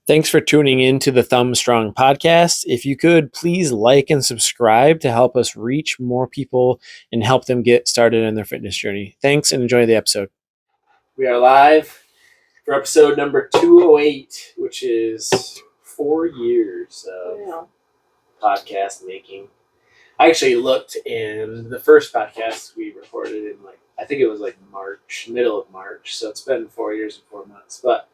Thanks for tuning in to the Thumb Strong podcast. If you could, please like and subscribe to help us reach more people and help them get started in their fitness journey. Thanks and enjoy the episode. We are live for episode number 208, which is 4 years of podcast making. I actually looked in the first podcast we recorded in I think it was March, middle of March. So it's been 4 years and 4 months, but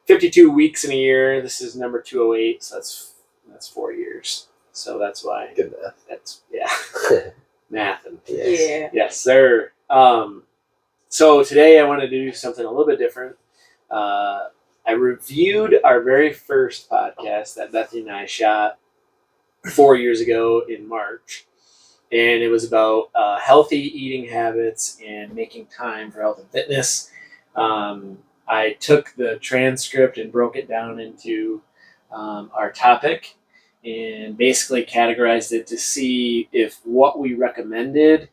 52 weeks in a year. This is number 208, so that's 4 years. So that's why. Good math. That's math and Yes. sir. So today I wanted to do something a little bit different. I reviewed our very first podcast that Bethany and I shot 4 years ago in March, and it was about healthy eating habits and making time for health and fitness. I took the transcript and broke it down into our topic and basically categorized it to see if what we recommended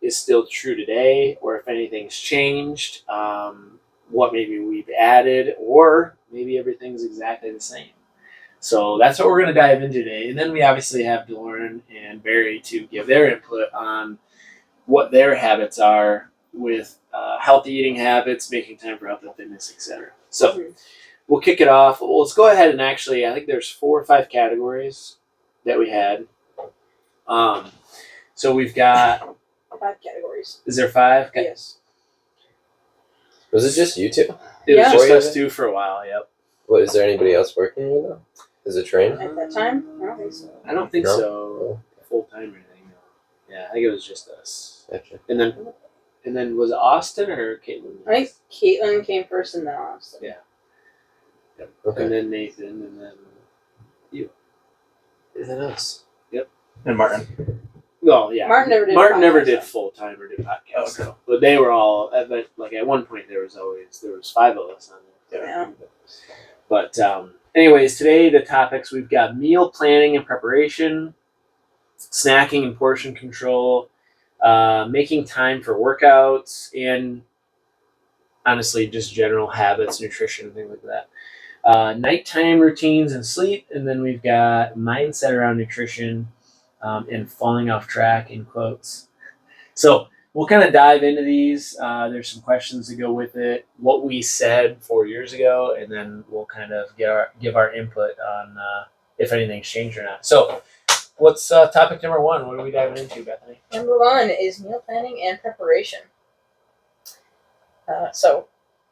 is still true today or if anything's changed, what maybe we've added, or maybe everything's exactly the same. So that's what we're going to dive into today. And then we obviously have Lauren and Barry to give their input on what their habits are with healthy eating habits, making time for health and fitness, etc. So we'll kick it off. Well, let's go ahead and actually, I think there's 4 or 5 categories that we had. So we've got 5 categories. Is there 5? Okay. Yes. Was it just you two? It was just us 2 for a while. Yep. What, is there anybody else working with them? Is it trained? At that time, I don't think so. I don't think so. Full time or anything. No. Yeah, I think it was just us. Gotcha. And then was it Austin or Caitlin? I think Caitlin came first and then Austin. Yeah. Yep. Okay. And then Nathan, and then you. And then us. Yep. And Martin. Well, yeah. Martin never did full time or did podcasts. Oh, okay. So, but they were all at one point there was 5 of us on there. Yeah. But anyways, today the topics we've got: meal planning and preparation, snacking and portion control, making time for workouts, and honestly just general habits, nutrition, things like that. Nighttime routines and sleep, and then we've got mindset around nutrition and falling off track in quotes. So we'll kind of dive into these. There's some questions to go with it, what we said 4 years ago, and then we'll kind of give our input on if anything's changed or not. So what's topic number 1? What are we diving into, Bethany? Number 1 is meal planning and preparation. So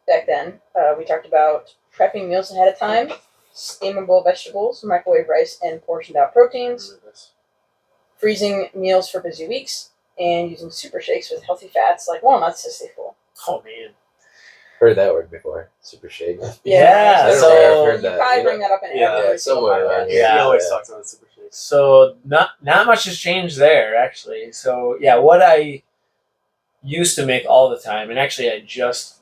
back then, we talked about prepping meals ahead of time, steamable vegetables, microwave rice, and portioned out proteins, freezing meals for busy weeks, and using super shakes with healthy fats like walnuts to stay full. Oh, man. Heard that word before. Super shake. Yeah, I don't so know where I've heard You that. probably bring that up in every somewhere single around podcast. here. Yeah. He always talks about super shakes. So not much has changed there, actually. So yeah, what I used to make all the time, and actually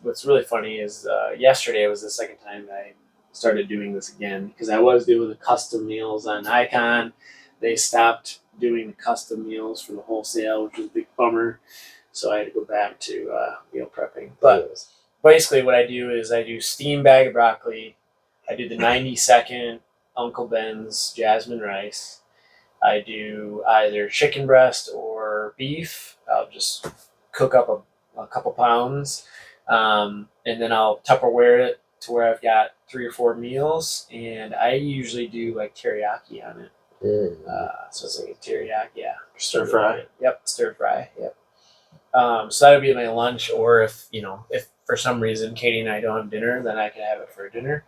what's really funny is yesterday was the second time I started doing this again, because I was doing the custom meals on Icon. They stopped doing the custom meals for the wholesale, which was a big bummer. So I had to go back to meal prepping. But basically what I do is I do steamed bag of broccoli. I do the 90-second Uncle Ben's jasmine rice. I do either chicken breast or beef. I'll just cook up a couple pounds, and then I'll Tupperware it to where I've got 3 or 4 meals, and I usually do teriyaki on it. So it's like a teriyaki, yeah. Stir fry. Yep, stir fry. Yep. So that would be my lunch, or if for some reason Katie and I don't have dinner, then I can have it for dinner.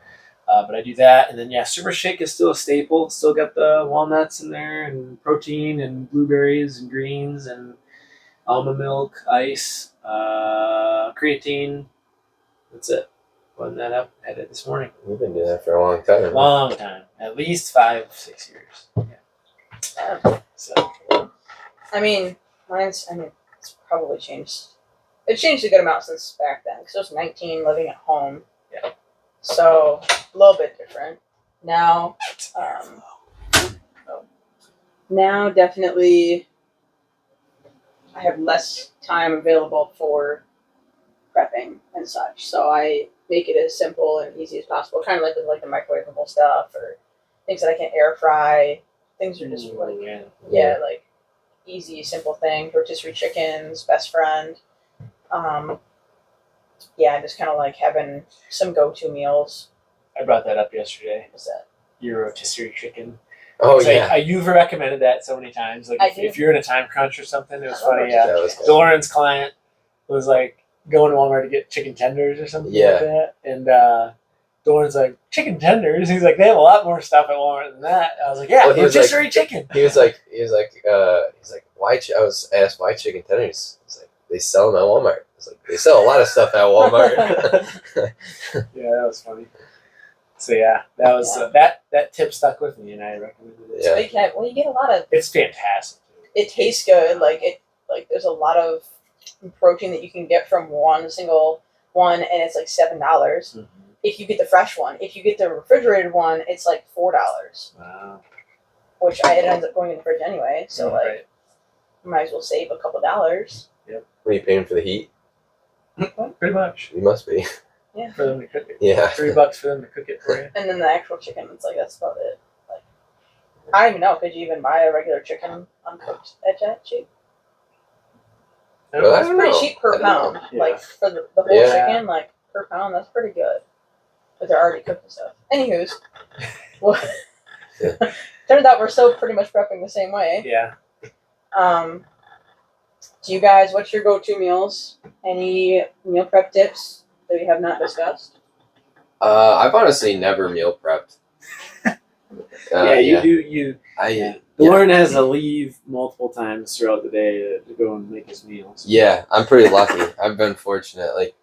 But I do that, and then super shake is still a staple. Still got the walnuts in there, and protein, and blueberries, and greens, and almond milk, ice, creatine. That's it. Blend that up. Had it this morning. You've been doing that for a long time. Long time, at least 5-6 years. Yeah. So It's probably changed. It changed a good amount since back then, because I was 19, living at home. Yeah. So a little bit different now. Now definitely I have less time available for prepping and such. So I make it as simple and easy as possible, kind of like with like the microwavable stuff or things that I can air fry. Things are just like like easy, simple things. Rotisserie chickens, best friend. Just kind of like having some go-to meals. I brought that up yesterday. What's that? Your rotisserie chicken. Oh, It's yeah. like, you've recommended that so many times. Like if you're in a time crunch or something, it was funny. That was good. Lauren's client was like going to Walmart to get chicken tenders or something like that, and Lauren's like, chicken tenders. He's like, they have a lot more stuff at Walmart than that. I was like, yeah, rotisserie chicken. He was like, why? I was asked why chicken tenders. He's like, they sell them at Walmart. I was like, they sell a lot of stuff at Walmart. Yeah, that was funny. So yeah, that was that tip stuck with me, and I recommended it. Yeah. Well, you get a lot of. It's fantastic. It tastes good. Like there's a lot of protein that you can get from one single one, and it's like $7. Mm-hmm. If you get the fresh one. If you get the refrigerated one, it's like $4. Wow. Which it ends up going in the fridge anyway. So you might as well save a couple dollars. Yep. What are you paying for the heat? Pretty much. You must be. Yeah. For them to cook it. Yeah. $3 for them to cook it for you. And then the actual chicken, it's like that's about it. Like I don't even know. Could you even buy a regular chicken uncooked at that cheap? Well, I It's don't pretty know. cheap per pound. Yeah. Like for the whole Yeah. chicken, like per pound, that's pretty good. But they're already cooked and stuff. Anywho's, well, turns out we're still pretty much prepping the same way. Yeah. Do you guys? What's your go-to meals? Any meal prep tips that we have not discussed? I've honestly never meal prepped. You do. Yeah. Lauren has to leave multiple times throughout the day to go and make his meals. Yeah, I'm pretty lucky. I've been fortunate. Like,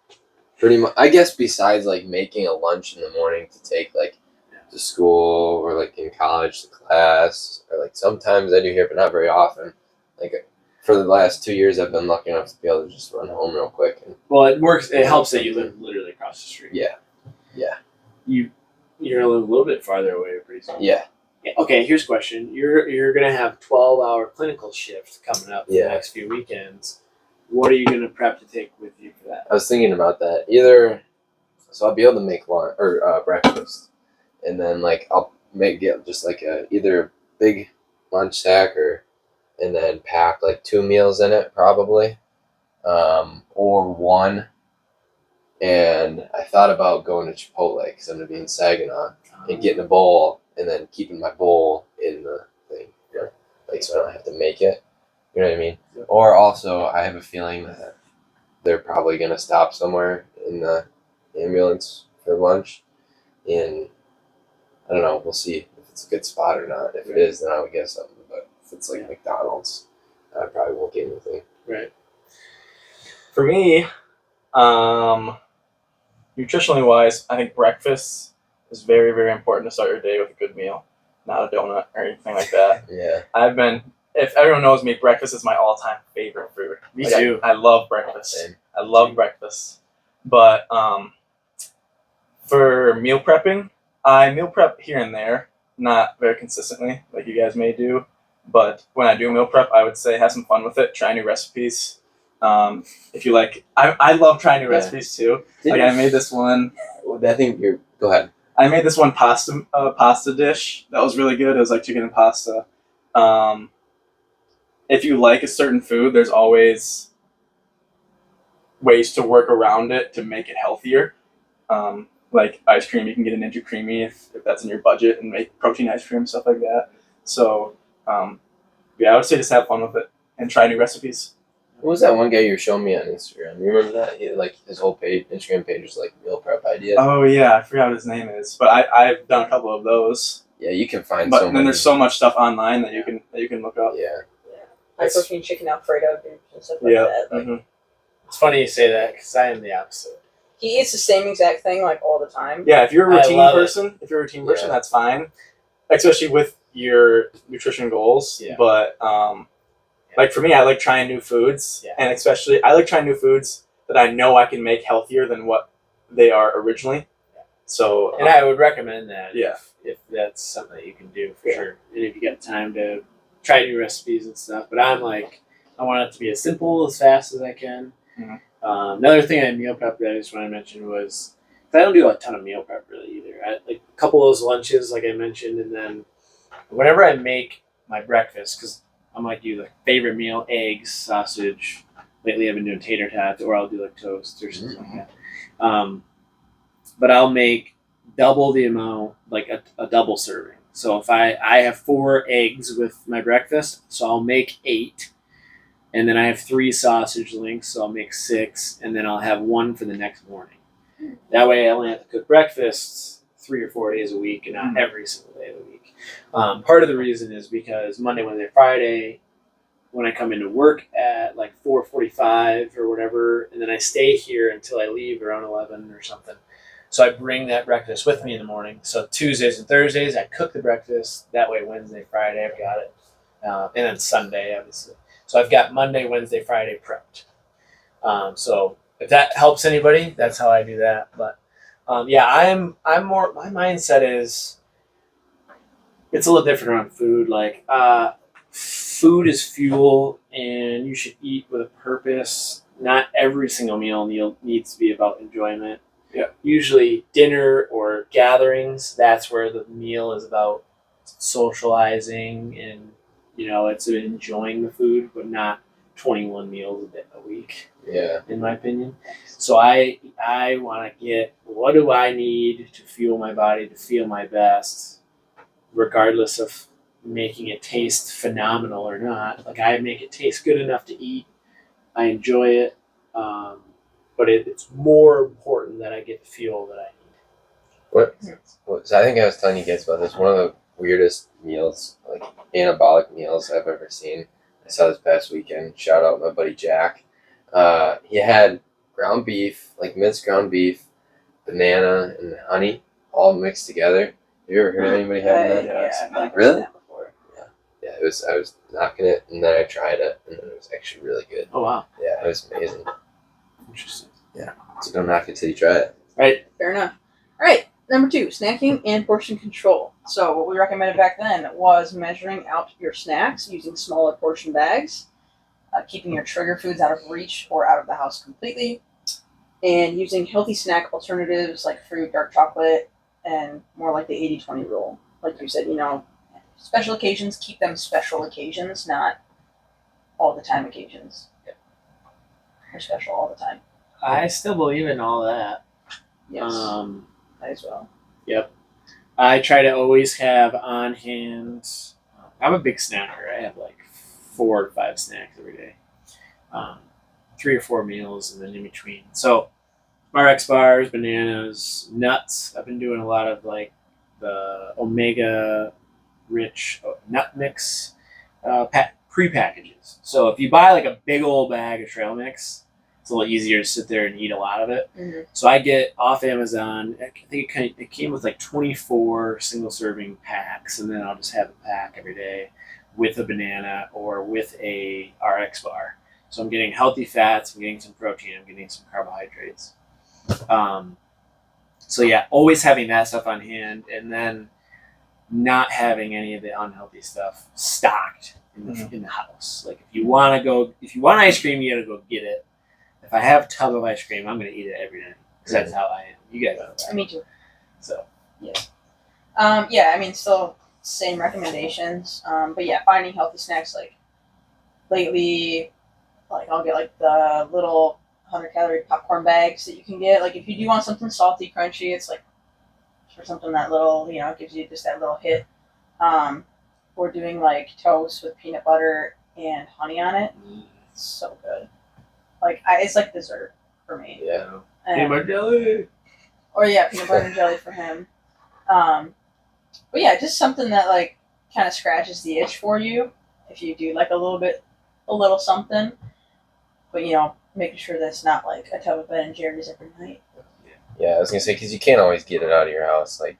pretty much. I guess besides like making a lunch in the morning to take like to school or like in college to class, or like sometimes I do here, but not very often. Like for the last 2 years, I've been lucky enough to be able to just run home real quick. Well, it works. It helps that you live literally across the street. Yeah. You're gonna live a little bit farther away pretty soon. Yeah. Okay, here's a question. You're gonna have 12-hour clinical shift coming up for the next few weekends. What are you gonna prep to take with you for that? I was thinking about that. So I'll be able to make lunch or breakfast, and then like I'll get just like either a big lunch sack and then pack like 2 meals in it probably, or one. And I thought about going to Chipotle because I'm gonna be in Saginaw and getting a bowl and then keeping my bowl in the thing, like so I don't have to make it. You know what I mean? Yeah. Or also, I have a feeling that they're probably gonna stop somewhere in the ambulance for lunch, and I don't know. We'll see if it's a good spot or not. If it is, then I would get something. But if it's like McDonald's, I probably won't get anything. Right. For me, nutritionally wise, I think breakfast is very, very important to start your day with a good meal, not a donut or anything like that. Yeah. If everyone knows me, breakfast is my all-time favorite food. Me too. I love breakfast. Same. I love breakfast. But for meal prepping, I meal prep here and there, not very consistently, like you guys may do. But when I do meal prep, I would say have some fun with it. Try new recipes. If you like, I love trying new recipes too. Like I made this one. I think you're. Go ahead. I made this one pasta dish that was really good. It was like chicken and pasta. If you like a certain food, there's always ways to work around it to make it healthier. Like ice cream, you can get a Ninja Creamy if that's in your budget, and make protein ice cream, stuff like that. So, I would say just have fun with it and try new recipes. What was that one guy you were showing me on Instagram? You remember that? Like his whole Instagram page was like meal prep ideas. Oh yeah, I forgot what his name is, but I've done a couple of those. Yeah, you can find. But then there's so much stuff online that you can look up. Yeah. High protein chicken Alfredo and stuff like that. Like, Mm-hmm. It's funny you say that because I am the opposite. he eats the same exact thing like all the time. Yeah, if you're a I routine love person, that's fine. Especially with your nutrition goals. Yeah. But like for me, I like trying new foods, and especially I like trying new foods that I know I can make healthier than what they are originally. Yeah. So And I would recommend that. Yeah. If that's something that you can do for sure, and if you got time to try new recipes and stuff. But I'm like, I want it to be as simple as fast as I can. Mhm. Another thing I meal prep that I just want to mention was I don't do a ton of meal prep really either. Like a couple of those lunches, like I mentioned, and then whenever I make my breakfast, because I'm like you, like favorite meal, eggs, sausage. Lately, I've been doing tater tots, or I'll do like toast or something like that. But I'll make double the amount, like a double serving. So if I have 4 eggs with my breakfast, so I'll make 8. And then I have 3 sausage links, so I'll make 6, and then I'll have 1 for the next morning. That way I only have to cook breakfast 3 or 4 days a week and not every single day of the week. Part of the reason is because Monday, Wednesday, Friday, when I come into work at like 4:45 or whatever, and then I stay here until I leave around 11 or something. So I bring that breakfast with me in the morning. So Tuesdays and Thursdays, I cook the breakfast. That way Wednesday, Friday, I've got it. And then Sunday, obviously. So I've got Monday, Wednesday, Friday prepped. So if that helps anybody, that's how I do that. But I'm more. My mindset is it's a little different around food. Like food is fuel, and you should eat with a purpose. Not every single meal needs to be about enjoyment. Yeah. Usually dinner or gatherings, that's where the meal is about socializing and it's enjoying the food, but not 21 meals a week. Yeah. In my opinion. So I want to get what do I need to fuel my body to feel my best, regardless of making it taste phenomenal or not. Like I make it taste good enough to eat. I enjoy it. But it's more important that I get the fuel that I need. So I think I was telling you guys about this. One of the weirdest meals, like anabolic meals I've ever seen. I saw this past weekend. Shout out my buddy Jack. He had ground beef, like minced ground beef, banana, and honey all mixed together. Have you ever heard of anybody having that? Yeah, I've Really? seen that before. Yeah, it was. I was knocking it, and then I tried it, and then it was actually really good. Oh wow. Yeah, it was amazing. Interesting. Yeah, so don't knock it till you try it. Right. Fair enough. All right, number 2, snacking and portion control. So what we recommended back then was measuring out your snacks using smaller portion bags, keeping your trigger foods out of reach or out of the house completely, and using healthy snack alternatives like fruit, dark chocolate, and more like the 80-20 rule. Like you said, special occasions, keep them special occasions, not all the time occasions. They're special all the time. I still believe in all that. Yes, I as well. Yep. I try to always have on hand. I'm a big snacker. I have like 4 or 5 snacks every day. 3 or 4 meals and then in between. So RX bars, bananas, nuts. I've been doing a lot of like the omega rich nut mix pre-packages. So if you buy like a big old bag of trail mix, it's a little easier to sit there and eat a lot of it. Mm-hmm. So I get off Amazon. I think it came with like 24 single serving packs, and then I'll just have a pack every day with a banana or with a RX bar. So I'm getting healthy fats, I'm getting some protein, I'm getting some carbohydrates. So yeah, always having that stuff on hand, and then not having any of the unhealthy stuff stocked in the house. Like if you want ice cream, you gotta go get it. If I have a tub of ice cream, I'm gonna eat it every night because that's how I am. You guys know that. Me too. So still same recommendations. But yeah, finding healthy snacks like lately, like I'll get like the little 100-calorie popcorn bags that you can get. Like if you do want something salty, crunchy, it's like for something that little, gives you just that little hit. We're doing like toast with peanut butter and honey on it. It's so good. Like it's like dessert for me. Yeah. peanut butter jelly. Or yeah, peanut butter and jelly for him. But yeah, just something that like kind of scratches the itch for you if you do like a little something. But making sure that's not like a tub of Ben and Jerry's every night. Yeah, I was gonna say because you can't always get it out of your house. Like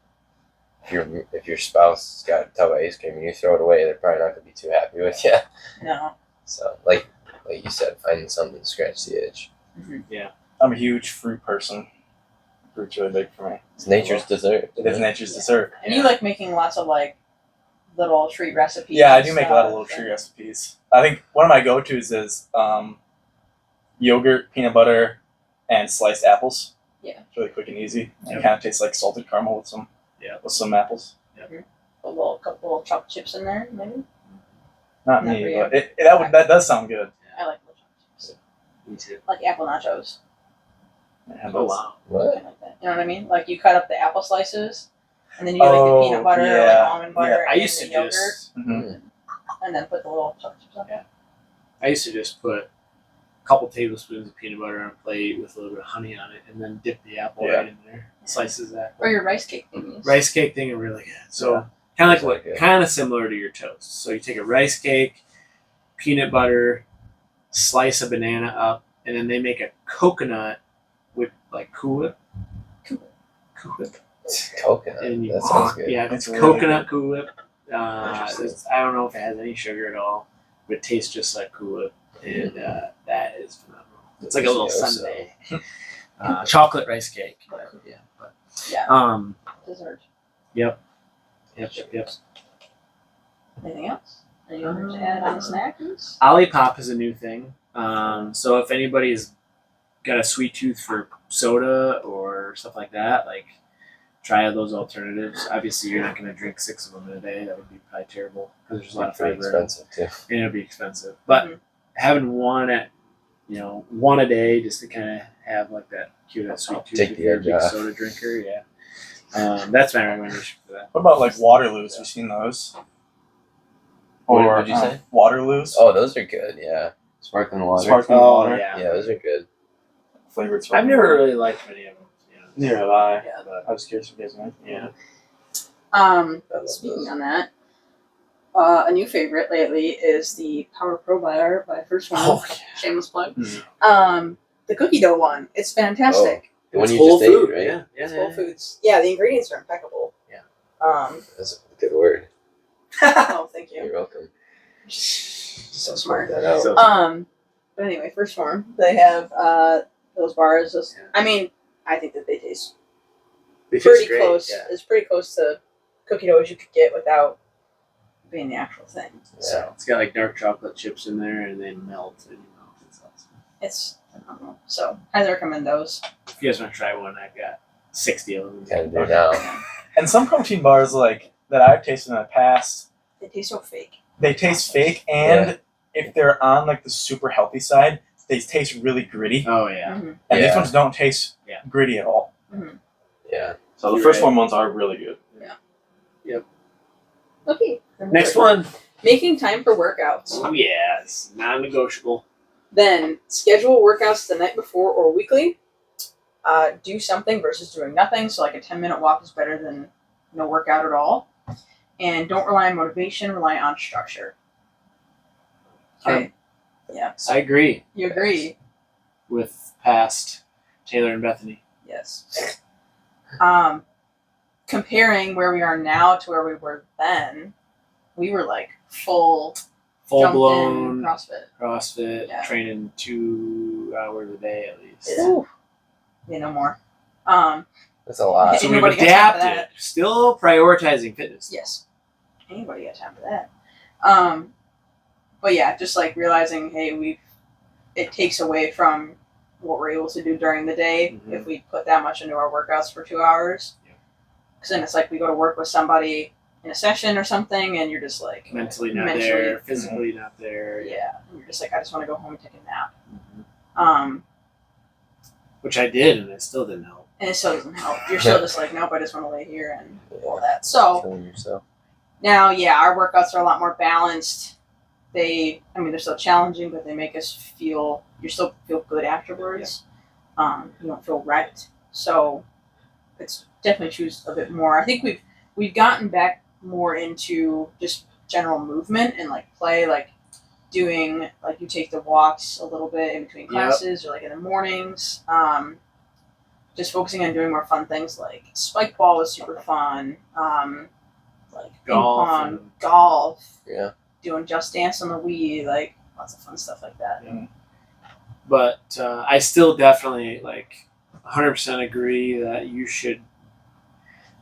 if your spouse has got a tub of ice cream and you throw it away, they're probably not gonna be too happy with you. No. So like you said, finding something to scratch the itch. Mm-hmm. Yeah. I'm a huge fruit person. Fruit's really big for me. It's nature's dessert. It is nature's dessert. And you like making lots of like little treat recipes. Yeah, I and do make a lot of stuff, little treat and- recipes. I think one of my go-tos is yogurt, peanut butter, and sliced apples. Yeah. It's really quick and easy. Yep. It kind of tastes like salted caramel with some apples. A couple chocolate chips in there, maybe. Not Not me, for you. but that does sound good. I like little chocolate chips. Me too. Like apple nachos. Yeah, Oh wow. What? Kind of like that. You know what I mean? Like you cut up the apple slices, and then you get like the peanut butter or like almond butter I and used the to yogurt, just and then put the little chocolate chips on. put a couple tablespoons of peanut butter on a plate with a little bit of honey on it, and then dip the apple right in there. Slices that. Or your rice cake thingies. Rice cake thing are really good. So kind of like That's kind of similar to your toast. So you take a rice cake, peanut butter, slice a banana up, and then they make a coconut with like Cool Whip. Cool Whip. Coconut. And you, That sounds good. Yeah, it's Really coconut Cool Whip. Interesting. I don't know if it has any sugar at all, but it tastes just like Cool Whip, and that is phenomenal. It's like a little sundae. Chocolate rice cake. Yeah. Dessert. Yep. Anything else? Anything to add on snacks? Olipop is a new thing. So if anybody's got a sweet tooth for soda or stuff like that, like try those alternatives. Obviously, you're not going to drink 6 of them in a day. That would be probably terrible because there's a lot of Pretty fiber. expensive too. And it'll be expensive. But having one a day just to kind of have like that cute sweet tooth Take if the you're a edge big off. soda drinker. Yeah. That's my recommendation for that. What about like Waterloos? You seen those? What did you say? Waterloos? Oh, those are good. Yeah, sparkling water. Sparkling Oh, water. yeah. Yeah, those are good. Flavored I've sparkling never water. really liked many of them. Neither have I. Yeah, But I was curious if you guys know. Yeah. Speaking on that, a new favorite lately is the Power Pro Bar by First One. Oh, Shameless plug. Mhm. The cookie dough one. It's fantastic. The one It's you whole just food, ate, right? Yeah. It's Whole Foods. Yeah, the ingredients are impeccable. Yeah. That's a good word. Oh, thank you. You're welcome. So smart. That out. So- But anyway, First Form. They have those bars. I mean, I think that they taste It tastes pretty great, close. yeah. It's pretty close to cookie dough as you could get without being the actual thing. So it's got like dark chocolate chips in there, and they melt in your mouth. It's awesome. It's phenomenal. So I recommend those. If you guys want to try one, I've got 60 of them. Kind of do now. And some protein bars like that I've tasted in the past, They taste so fake. they taste fake, and if they're on like the super healthy side, they taste really gritty. Oh yeah. Mm-hmm. And these Yeah. ones don't taste gritty at all. Yeah. So the You're First right. Form ones are really good. Okay. Next one. Making time for workouts. Oh yeah, it's non-negotiable. Then schedule workouts the night before or weekly. Do something versus doing nothing. So like a 10-minute walk is better than no workout at all. And don't rely on motivation, rely on structure. Okay. Yeah. So I agree you agree? with past Taylor and Bethany. Yes. Comparing where we are now to where we were then, we were like full Full-blown CrossFit. CrossFit, training 2 hours a day at least. Ooh. Yeah, no more. That's a lot. So we've Anybody got time for adapted. that? Still prioritizing fitness. Yes. Anybody got time for that? But yeah, just like realizing, hey, it takes away from what we're able to do during the day Mhm. if we put that much into our workouts for 2 hours. Because then it's like we go to work with somebody in a session or something, and you're just like Mentally not there, physically not there. Yeah, and you're just like, I just want to go home and take a nap. Mhm. Which I did, and it still didn't help. And it still doesn't help. You're still just like, nope, I just want to lay here and all that. So Killing yourself. now, yeah, our workouts are a lot more balanced. They're still challenging, but they make us you still feel good afterwards. You don't feel wrecked. So it's definitely choose a bit more. I think we've gotten back more into just general movement and like play, like doing, like you take the walks a little bit in between classes or like in the mornings. Just focusing on doing more fun things like spike ball is super fun. Like Golf ping pong, and- golf, Yeah. doing Just Dance on the Wii, like lots of fun stuff like that. But I still definitely 100% agree that you should.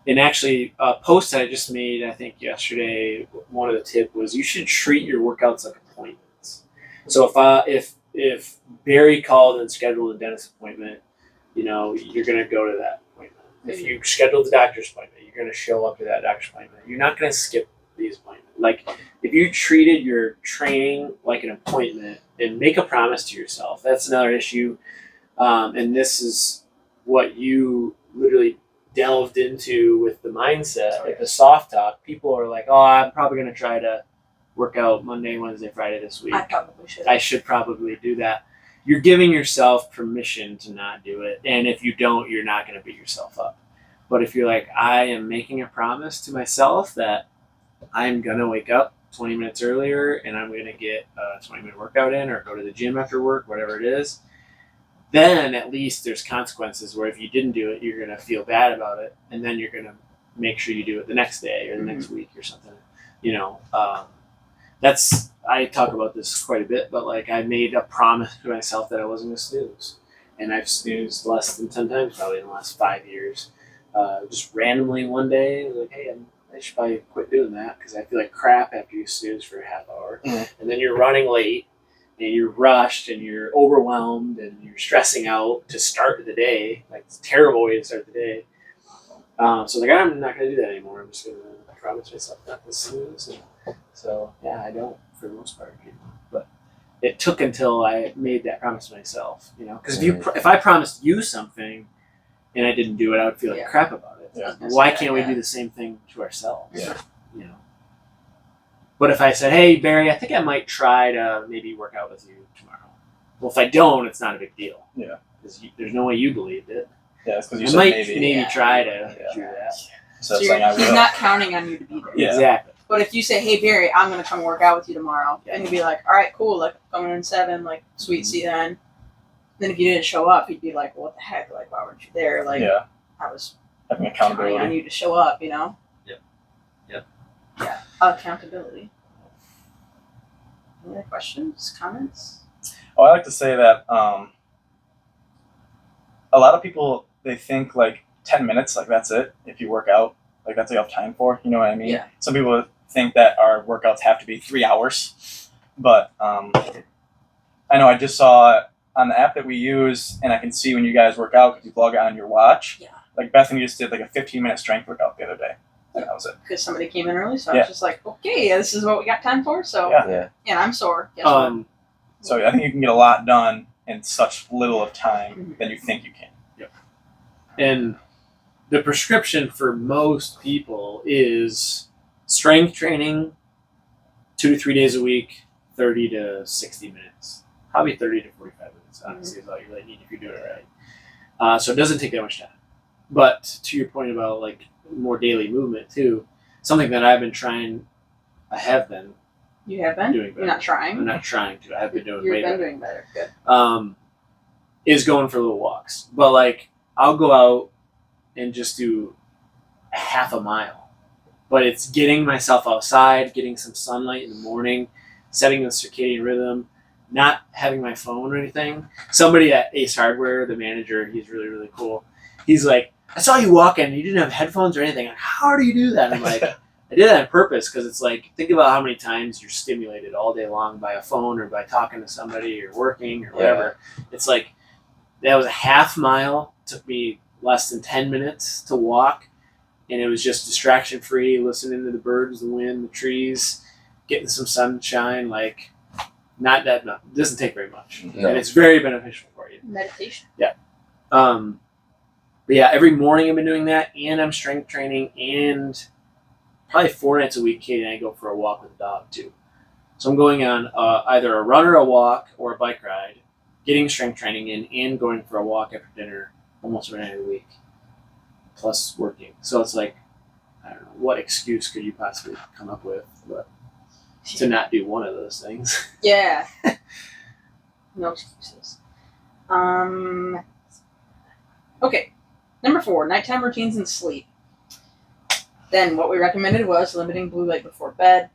And actually, a post that I just made, I think yesterday, one of the tip was you should treat your workouts like appointments. So if if Barry called and scheduled a dentist appointment, you're going to go to that appointment. If you scheduled the doctor's appointment, you're going to show up to that doctor's appointment. You're not going to skip these appointments. Like, if you treated your training like an appointment and make a promise to yourself, that's another issue. And this is what you literally delved into with the mindset, like the soft talk. People are like, oh, I'm probably going to try to work out Monday, Wednesday, Friday this week. I should probably do that. You're giving yourself permission to not do it. And if you don't, you're not going to beat yourself up. But if you're like, I am making a promise to myself that I'm going to wake up 20 minutes earlier and I'm going to get a 20-minute workout in or go to the gym after work, whatever it is, then at least there's consequences where if you didn't do it, you're going to feel bad about it. And then you're going to make sure you do it the next day or the next week or something. I talk about this quite a bit, but like I made a promise to myself that I wasn't going to snooze. And I've snoozed less than 10 times probably in the last 5 years. Just randomly one day, I was like, hey, I should probably quit doing that because I feel like crap after you snooze for a half hour. Mm-hmm. And then you're running late and you're rushed and you're overwhelmed and you're stressing out to start the day. Like, it's a terrible way to start the day. So I was like, I'm not going to do that anymore. I'm just going to promise myself not to snooze. And so, yeah, I don't for the most part. But it took until I made that promise to myself, because if I promised you something and I didn't do it, I would feel like crap about it. Yeah. Why can't we do the same thing to ourselves? Yeah. But if I said, hey, Barry, I think I might try to maybe work out with you tomorrow. Well, if I don't, it's not a big deal. Yeah. Because there's no way you believed it. Yeah, it's because you said maybe try to do that. So he's not counting on you to be there. Yeah. Exactly. But if you say, hey, Barry, I'm going to come work out with you tomorrow, and you'd be like, all right, cool, like, coming in 7, like, sweet, see you then. Then if you didn't show up, he'd be like, well, what the heck, like, why weren't you there? Like, I was having accountability on you to show up, Yep. Yeah, accountability. Any other questions, comments? Oh, I like to say that a lot of people, they think, like, 10 minutes, like, that's it, if you work out. Like, that's what you have time for, you know what I mean? Yeah. Some people think that our workouts have to be 3 hours. But I know I just saw on the app that we use, and I can see when you guys work out because you log it on your watch. Yeah. Like, Bethany just did, like, a 15-minute strength workout the other day. And that was it. Because somebody came in early, so I was just like, okay, this is what we got time for. So, and I'm sore. So I think you can get a lot done in such little of time than you think you can. Yep. And the prescription for most people is strength training 2 to 3 days a week, 30 to 60 minutes. Probably 30 to 45 minutes, honestly, is all you really need if you're doing it right. So it doesn't take that much time. But to your point about, like, more daily movement, too, something that I've been trying, I have been. You have been? Doing better. You're not trying? I'm not trying to. I have been doing You've way been better. doing better. Good. Is going for little walks. But, like, I'll go out and just do a half a mile. But it's getting myself outside, getting some sunlight in the morning, setting the circadian rhythm, not having my phone or anything. Somebody at Ace Hardware, the manager, he's really, really cool. He's like, I saw you walking and you didn't have headphones or anything. Like, how do you do that? I'm like, I did that on purpose because it's like, think about how many times you're stimulated all day long by a phone or by talking to somebody or working or whatever. Yeah. It's like, that was a half mile. Took me less than 10 minutes to walk. And it was just distraction free, listening to the birds, the wind, the trees, getting some sunshine. Like, not that, no, it doesn't take very much. No. And it's very beneficial for you. Meditation. Yeah. But yeah, every morning I've been doing that, and I'm strength training, and probably 4 nights a week, Katie and I go for a walk with the dog too. So I'm going on either a run or a walk or a bike ride, getting strength training in, and going for a walk after dinner almost every night of the week, plus working. So it's like, I don't know, what excuse could you possibly come up with, but to not do one of those things? Yeah. No excuses. Okay. Number 4, nighttime routines and sleep. Then what we recommended was limiting blue light before bed.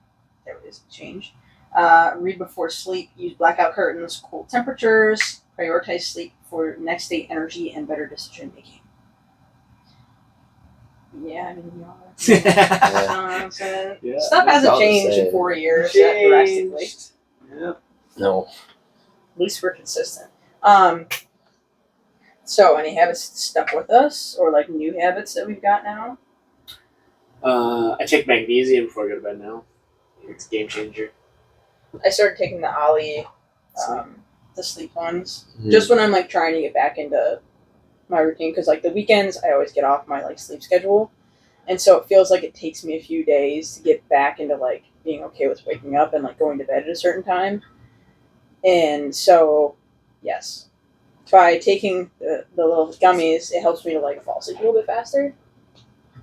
There it is, change. Read before sleep. Use blackout curtains, cool temperatures. Prioritize sleep for next day energy and better decision making. Yeah, I mean, stuff hasn't changed in 4 years drastically. Yeah. No. least we're consistent. So any habits stuck with us, or like new habits that we've got now? I take magnesium before I go to bed now. It's a game changer. I started taking the Ollie, Sleep. the sleep ones, Mhm. just when I'm like trying to get back into my routine, because like the weekends I always get off my like sleep schedule, and so it feels like it takes me a few days to get back into like being okay with waking up and like going to bed at a certain time. And so, yes, by taking the little gummies, it helps me to like fall asleep a little bit faster.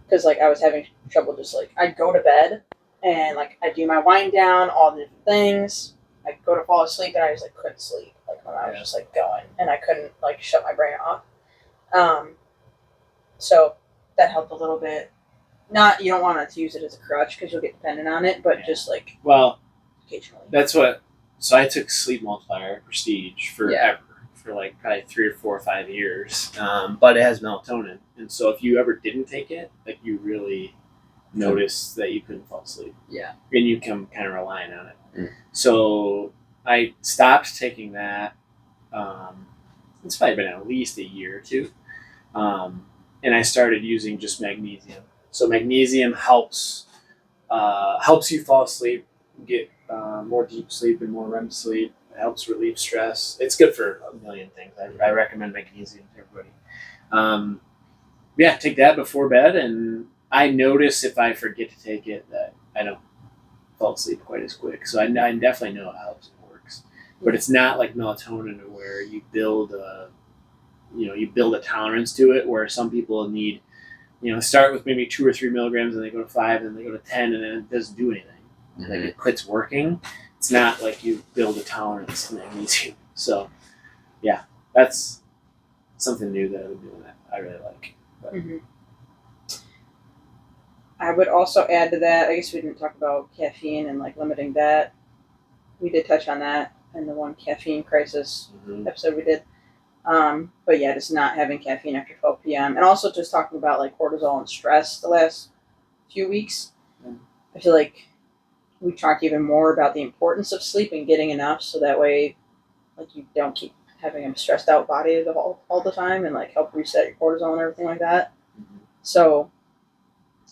Because like I was having trouble just like I'd go to bed and like I do my wind down, all the different things. I'd go to fall asleep and I just like couldn't sleep like when I was just like going and I couldn't like shut my brain off. So that helped a little bit. Not you don't want to use it as a crutch because you'll get dependent on it, but just like Well, occasionally. that's what. So I took Sleep Multiplier Prestige forever, for like probably 3 or 4 or 5 years. But it has melatonin, and so if you ever didn't take it, like you really notice that you couldn't fall asleep. Yeah. And you come kind of relying on it. Mm. So I stopped taking that. It's probably been at least a year or two. And I started using just magnesium. So magnesium helps you fall asleep, get more deep sleep and more REM sleep. It helps relieve stress. It's good for a million things. I recommend magnesium to everybody. Yeah, take that before bed, and I notice if I forget to take it that I don't fall asleep quite as quick. So I definitely know it helps and works. But it's not like melatonin where you build a tolerance to it, where some people need, start with maybe 2 or 3 milligrams and they go to 5 and they go to 10 and then it doesn't do anything. Mhm. Like it quits working. It's not like you build a tolerance to magnesium. So yeah, that's something new that I've been doing that I really like. Mm-hmm. I would also add to that, I guess we didn't talk about caffeine and like limiting that. We did touch on that in the one caffeine crisis episode we did. But yeah, just not having caffeine after 12 p.m. And also just talking about like cortisol and stress the last few weeks. I feel like we talked even more about the importance of sleep and getting enough so that way like you don't keep having a stressed out body all the time and like help reset your cortisol and everything like that. Mm-hmm. So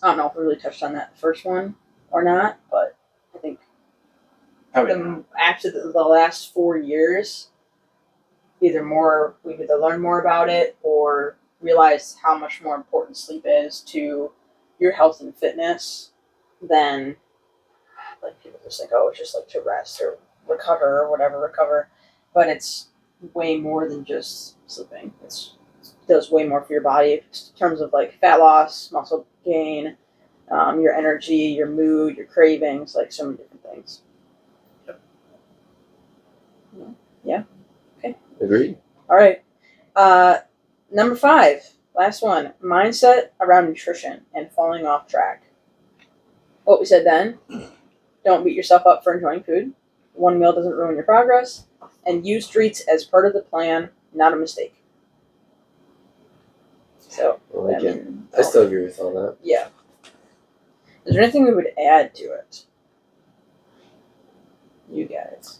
I don't know if we really touched on that first one or not, but I think after the last 4 years, we've either learned more about it or realized how much more important sleep is to your health and fitness than like people just think, oh, it's just like to rest or recover, but it's way more than just sleeping. It does way more for your body in terms of like fat loss, muscle gain, your energy, your mood, your cravings, like so many different things. Yeah. Okay. Agreed. All right. Number 5, last one, mindset around nutrition and falling off track. What we said then, don't beat yourself up for enjoying food. One meal doesn't ruin your progress. And use treats as part of the plan, not a mistake. So, I still agree with all that. Yeah. Is there anything we would add to it? You guys.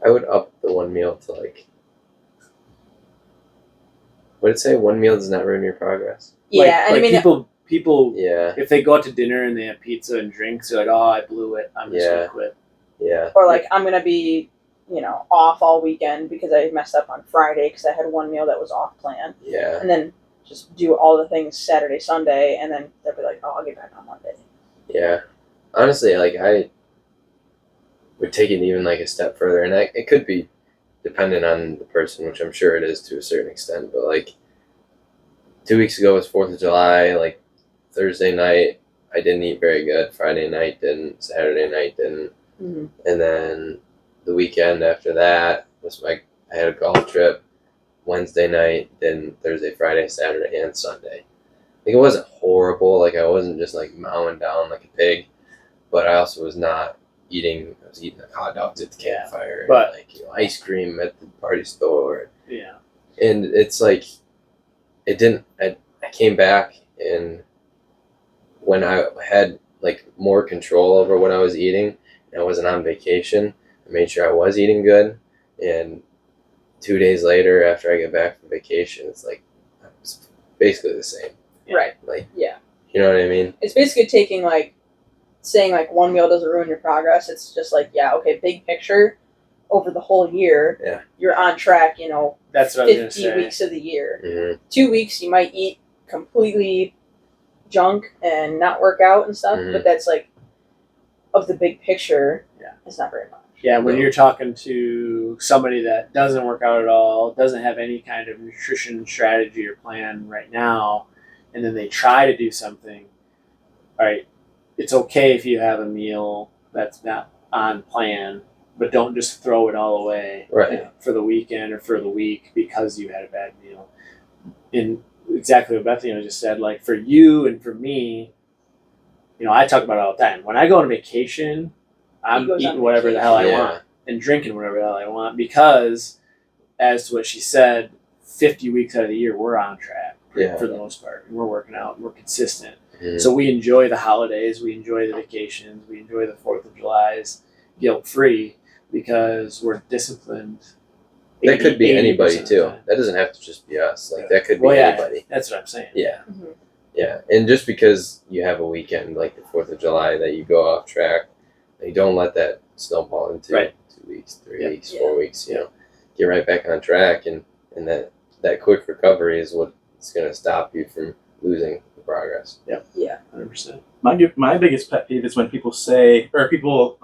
I would up the one meal to like. Would it say one meal does not ruin your progress? Yeah, like people. Yeah. If they go out to dinner and they have pizza and drinks, they're like, "Oh, I blew it. I'm just gonna quit." Yeah. Or like I'm gonna be, off all weekend because I messed up on Friday because I had one meal that was off plan. Yeah. And then just do all the things Saturday, Sunday, and then they'll be like, "Oh, I'll get back on Monday." Yeah. Honestly, like I would take it even like a step further, and it could be dependent on the person, which I'm sure it is to a certain extent. But like 2 weeks ago was 4th of July. Like Thursday night, I didn't eat very good. Friday night didn't. Saturday night didn't. Mm-hmm. And then the weekend after that was I had a golf trip. Wednesday night, then Thursday, Friday, Saturday, and Sunday. Like it wasn't horrible. Like I wasn't just like mowing down like a pig, but I also was not eating. I was eating like hot dogs at the campfire, but and, like ice cream at the party store. Yeah. And it's like it didn't. I came back, and when I had like more control over what I was eating, and I wasn't on vacation, I made sure I was eating good, and 2 days later, after I get back from vacation, it's like it's basically the same. Right. Like, Yeah. you know what I mean? It's basically taking saying one meal doesn't ruin your progress. It's just okay, big picture over the whole year. Yeah. You're on track. That's what I was gonna 50 say. weeks of the year. Mm-hmm. 2 weeks you might eat completely junk and not work out and stuff, Mhm. but that's of the big picture. Yeah. It's not very much. Yeah, when you're talking to somebody that doesn't work out at all, doesn't have any kind of nutrition strategy or plan right now, and then they try to do something, all right, it's okay if you have a meal that's not on plan, but don't just throw it all away for the weekend or for the week because you had a bad meal. And exactly what Bethany just said, like for you and for me, I talk about it all the time. When I go on vacation, I'm eating whatever the hell I want and drinking whatever the hell I want because, as to what she said, 50 weeks out of the year, we're on track for the most part. And we're working out and we're consistent. Mm-hmm. So we enjoy the holidays, we enjoy the vacations, we enjoy the 4th of July's guilt-free because we're disciplined. That could be anybody too. That doesn't have to just be us. That could be anybody. That's what I'm saying. Yeah. Mm-hmm. Yeah. And just because you have a weekend like the 4th of July that you go off track, you don't let that snowball into 2 weeks, 3 weeks, 4 weeks, get right back on track and that quick recovery is what's going to stop you from losing the progress. Yep. Yeah. 100%. My biggest pet peeve is when people say, or people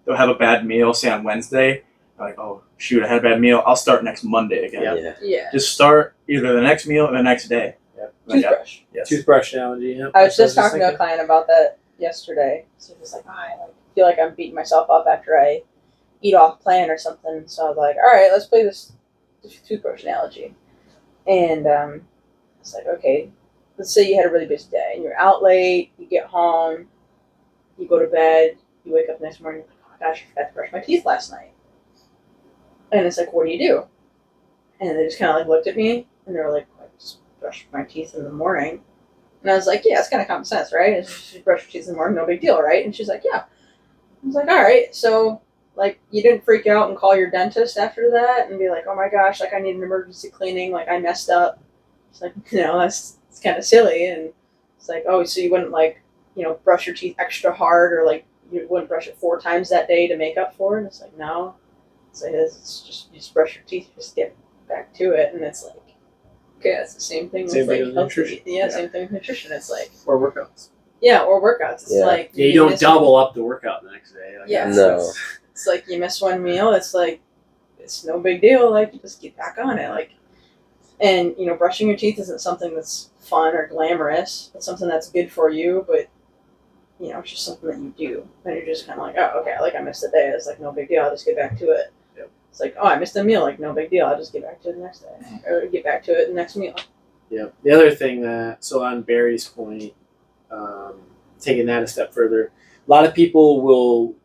they'll have a bad meal, say on Wednesday, like, oh shoot, I had a bad meal, I'll start next Monday again. Yeah. Just start either the next meal or the next day. Yep. Toothbrush. Yes. Toothbrush analogy. Yep. I was just talking to a client about that yesterday. So he was like, I feel like I'm beating myself up after I eat off plan or something. So I was like, all right, let's play this toothbrush analogy. And it's like, okay, let's say you had a really busy day and you're out late, you get home, you go to bed, you wake up the next morning, you're like, oh my gosh, I forgot to brush my teeth last night. And it's like, what do? And they just kind of looked at me and they were like, I just brush my teeth in the morning. And I was like, yeah, it's kind of common sense, right? It's just brush your teeth in the morning, no big deal, right? And she's like, yeah. I was like, all right, so you didn't freak out and call your dentist after that and be like, oh my gosh, I need an emergency cleaning, I messed up. It's like, it's kind of silly. And it's like, oh, so you wouldn't brush your teeth extra hard or you wouldn't brush it 4 times that day to make up for it? And it's like, no. It's like, it's just, you just brush your teeth, just get back to it. And it's like, okay, that's the same thing with nutrition. Yeah, same thing with nutrition. It's like, or workouts. Yeah, or workouts. It's you don't double up the workout the next day. No. It's like you miss one meal. It's like it's no big deal. You just get back on it. And brushing your teeth isn't something that's fun or glamorous. It's something that's good for you, but it's just something that you do. And you're just kind of like, oh, okay, I missed a day. It's no big deal. I'll just get back to it. Yep. It's like, oh, I missed a meal. No big deal. I'll just get back to it the next day, or get back to it the next meal. Yeah. The other thing so on Barry's point, taking that a step further, a lot of people will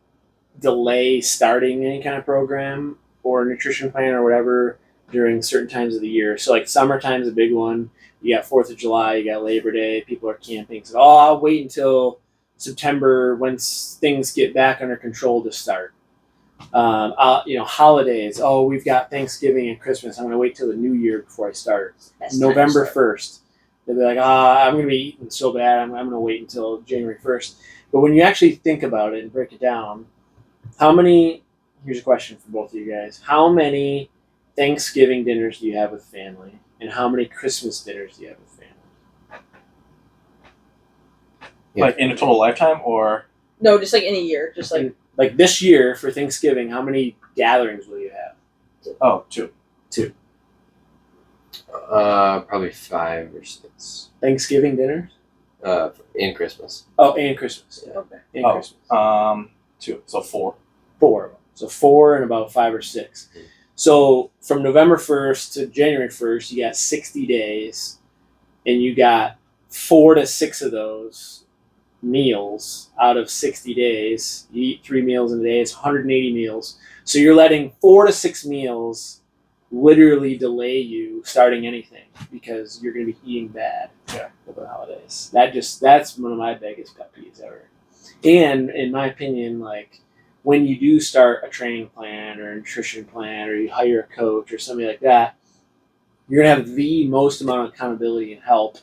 delay starting any kind of program or nutrition plan or whatever during certain times of the year. So summertime's a big one. You got 4th of July, you got Labor Day, people are camping. So I'll wait until September when things get back under control to start. Holidays. Oh, we've got Thanksgiving and Christmas. I'm going to wait till the New Year before I start. November 1st. They'll be like, I'm going to be eating so bad. I'm going to wait until January 1st. But when you actually think about it and break it down, here's a question for both of you guys. How many Thanksgiving dinners do you have with family? And how many Christmas dinners do you have with family? Yeah. In a total lifetime or? No, just in a year. Just this year for Thanksgiving, how many gatherings will you have? Oh, 2. Probably 5 or 6. Thanksgiving dinners? In Christmas. Oh, and Christmas. Yeah. Okay. And Christmas. 2. So 4. 4. So 4 and about 5 or 6. Mm-hmm. So from November 1st to January 1st, you got 60 days, and you got 4 to 6 of those meals out of 60 days. You eat 3 meals in a day. It's 180 meals. So you're letting 4 to 6 meals literally delay you starting anything because you're going to be eating bad over the holidays. That's one of my biggest pet peeves ever. And in my opinion, when you do start a training plan or a nutrition plan or you hire a coach or somebody like that, you're going to have the most amount of accountability and help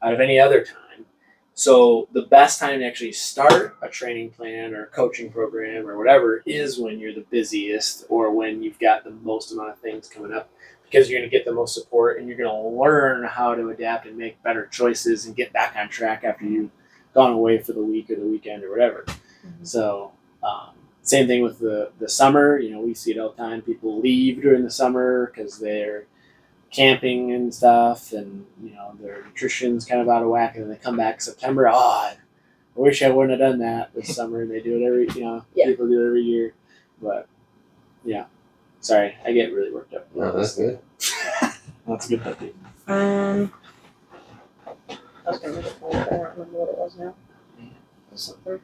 out of any other time. So the best time to actually start a training plan or a coaching program or whatever is when you're the busiest or when you've got the most amount of things coming up, because you're going to get the most support and you're going to learn how to adapt and make better choices and get back on track after you've gone away for the week or the weekend or whatever. Mhm. So same thing with the summer. We see it all the time. People leave during the summer because they're camping and stuff, and their nutrition's kind of out of whack, and then they come back September. I wish I wouldn't have done that this summer. And they do it every people do it every year. But sorry, I get really worked up. No, that's good. That's good, Peppy. I was gonna make a point, but I don't remember what it was now. Something.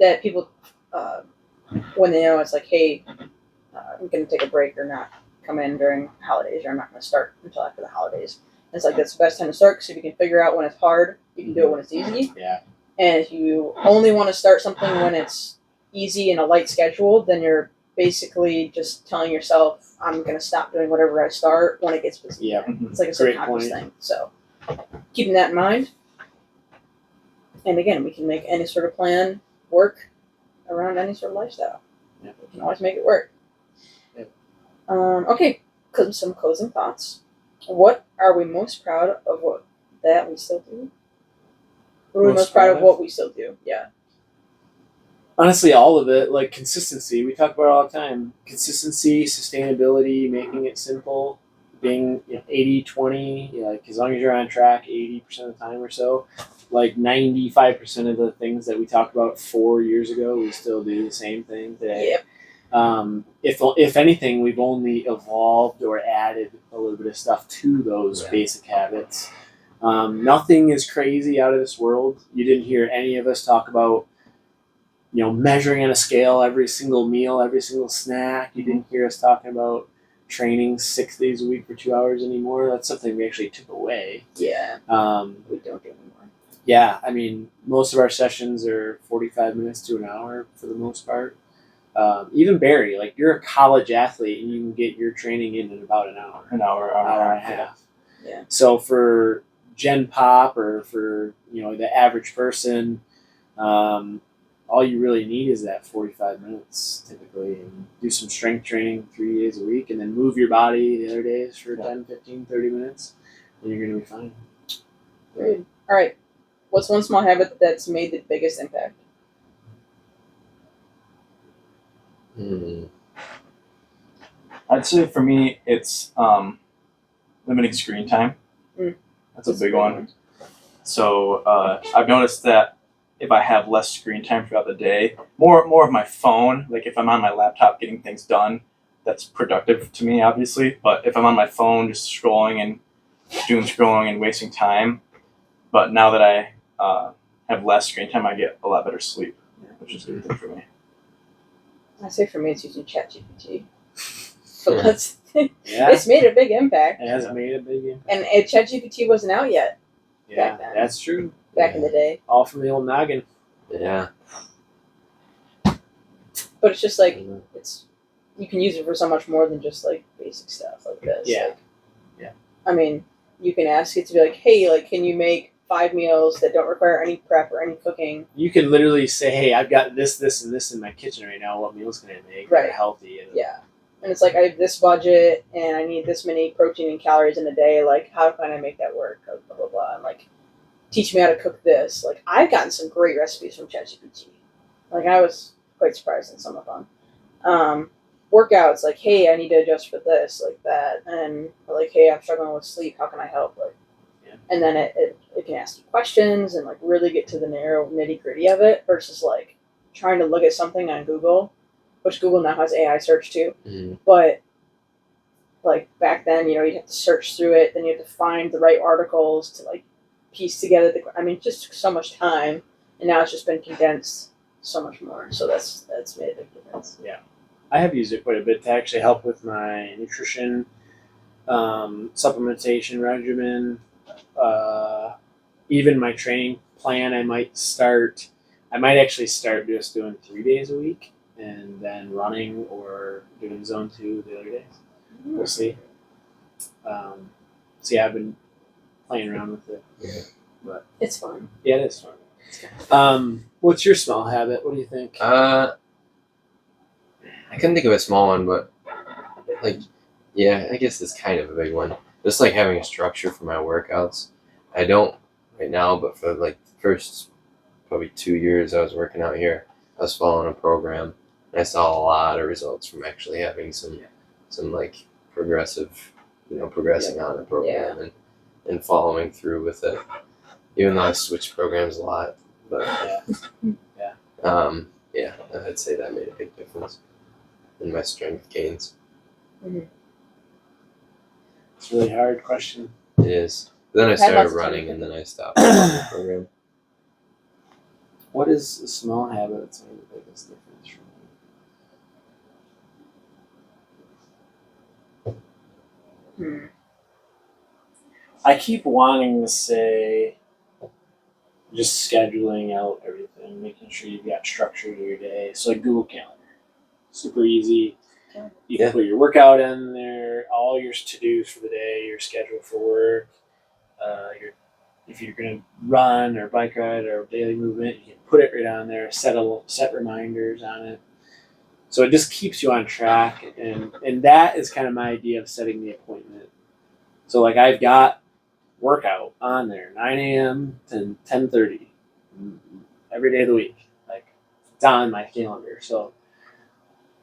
That people, when they know it's like, hey, I'm gonna take a break or not come in during holidays, or I'm not gonna start until after the holidays. And it's like that's the best time to start, because if you can figure out when it's hard, you can do it when it's easy. Yeah. And if you only want to start something when it's easy and a light schedule, then you're basically just telling yourself, I'm gonna stop doing whatever I start when it gets busy. Yeah. It's like a Great subconscious point. thing. So keeping that in mind. And again, we can make any sort of plan work around any sort of lifestyle. Yeah. We can always make it work. Yeah. Okay, some closing thoughts. What are we most proud of that we still do? What are we most proud of what we still do? Yeah. Honestly, all of it, like consistency. We talk about it all the time. Consistency, sustainability, making it simple, being 80-20, like as long as you're on track 80% of the time or so, like 95% of the things that we talked about 4 years ago, we still do the same thing today. Yep. If anything, we've only evolved or added a little bit of stuff to those basic habits. Nothing is crazy out of this world. You didn't hear any of us talk about measuring on a scale every single meal, every single snack. You didn't hear us talking about training 6 days a week for 2 hours anymore. That's something we actually took away. Yeah. We don't do anymore. Yeah, I mean, most of our sessions are 45 minutes to an hour for the most part. Even Barry, like you're a college athlete and you can get your training in about an hour. An hour and a half. Yeah. So for Gen Pop or for the average person, all you really need is that 45 minutes typically, and do some strength training 3 days a week, and then move your body the other days for 10, 15, 30 minutes, and you're going to be fine. Great. All right. What's one small habit that's made the biggest impact? I'd say for me, it's limiting screen time. That's a big one. So I've noticed that if I have less screen time throughout the day, more of my phone, like if I'm on my laptop getting things done, that's productive to me, obviously. But if I'm on my phone just scrolling and doom scrolling and wasting time, but now that I have less screen time, I get a lot better sleep, which is a good thing for me. I say for me, it's using ChatGPT. So that's Yeah. it's made a big impact. It has made a big impact. And ChatGPT wasn't out yet Yeah, back then. that's true. Back in the day. All from the old noggin. Yeah. But it's just like you can use it for so much more than just like basic stuff like this. Yeah. Like, I mean, you can ask it to be like, hey, like, can you make 5 meals that don't require any prep or any cooking? You can literally say, hey, I've got this, and this in my kitchen right now. What meals can I make that are healthy? And And it's like, I have this budget and I need this many protein and calories in a day. Like, how can I make that work? Blah, blah, blah. And like, teach me how to cook this. Like, I've gotten some great recipes from ChatGPT. Like, I was quite surprised in some of them. Workouts, like, hey, I need to adjust for this, like that. And like, hey, I'm struggling with sleep. How can I help? Like, and then it can ask you questions and like really get to the narrow nitty gritty of it versus like trying to look at something on Google, which Google now has AI search too. Mm-hmm. But like back then, you'd have to search through it, then you have to find the right articles to like piece together it just took so much time, and now it's just been condensed so much more. So that's made a big difference. Yeah. I have used it quite a bit to actually help with my nutrition, supplementation regimen, even my training plan. I might start I might actually start just doing 3 days a week and then running or doing zone 2 the other days. We'll see. I've been playing around with it. Yeah. But It's fun. yeah, it is fun. What's your small habit? What do you think? I couldn't think of a small one, but like, yeah, I guess it's kind of a big one. Just like having a structure for my workouts. I don't right now, but for like the first probably 2 years I was working out here, I was following a program, and I saw a lot of results from actually having some like progressing on the program and following through with it. Even though I switched programs a lot, but I'd say that made a big difference in my strength gains. It's a really hard question. It is. Then I started running, and then I stopped following the program. What is a small habit that's made the biggest difference for me? I keep wanting to say just scheduling out everything, making sure you've got structure to your day. So like Google Calendar. Super easy. You can put your workout in there, all your to-dos for the day, your schedule for work, if you're going to run or bike ride or daily movement, you can put it right on there, set reminders on it. So it just keeps you on track, and that is kind of my idea of setting the appointment. So like I've got workout on there, 9 a.m. to 10:30 every day of the week. Like it's on my calendar. So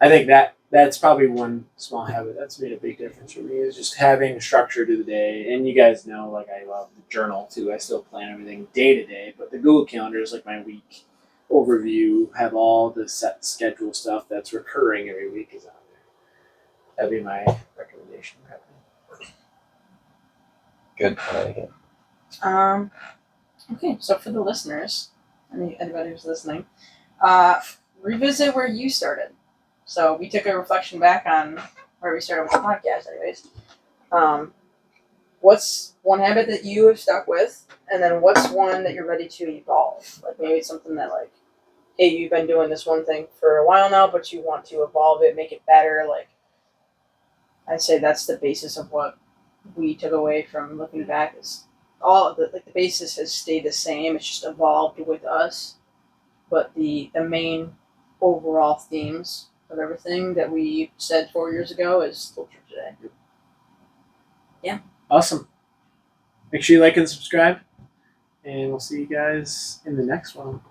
I think that's probably one small habit that's made a big difference for me is just having structure to the day. And you guys know, like I love the journal too. I still plan everything day to day, but the Google Calendar is like my week overview. Have all the set schedule stuff that's recurring every week is on there. That'd be my recommendation. Good. Okay, so for the listeners, anybody who's listening, revisit where you started. So we took a reflection back on where we started with the podcast, anyways. What's one habit that you have stuck with, and then what's one that you're ready to evolve? Like maybe it's something that like, hey, you've been doing this one thing for a while now, but you want to evolve it, make it better. Like I'd say that's the basis of what we took away from looking back is all of the basis has stayed the same. It's just evolved with us, but the main overall themes of everything that we said 4 years ago is still true today. Yeah. Awesome. Make sure you like and subscribe, and we'll see you guys in the next one.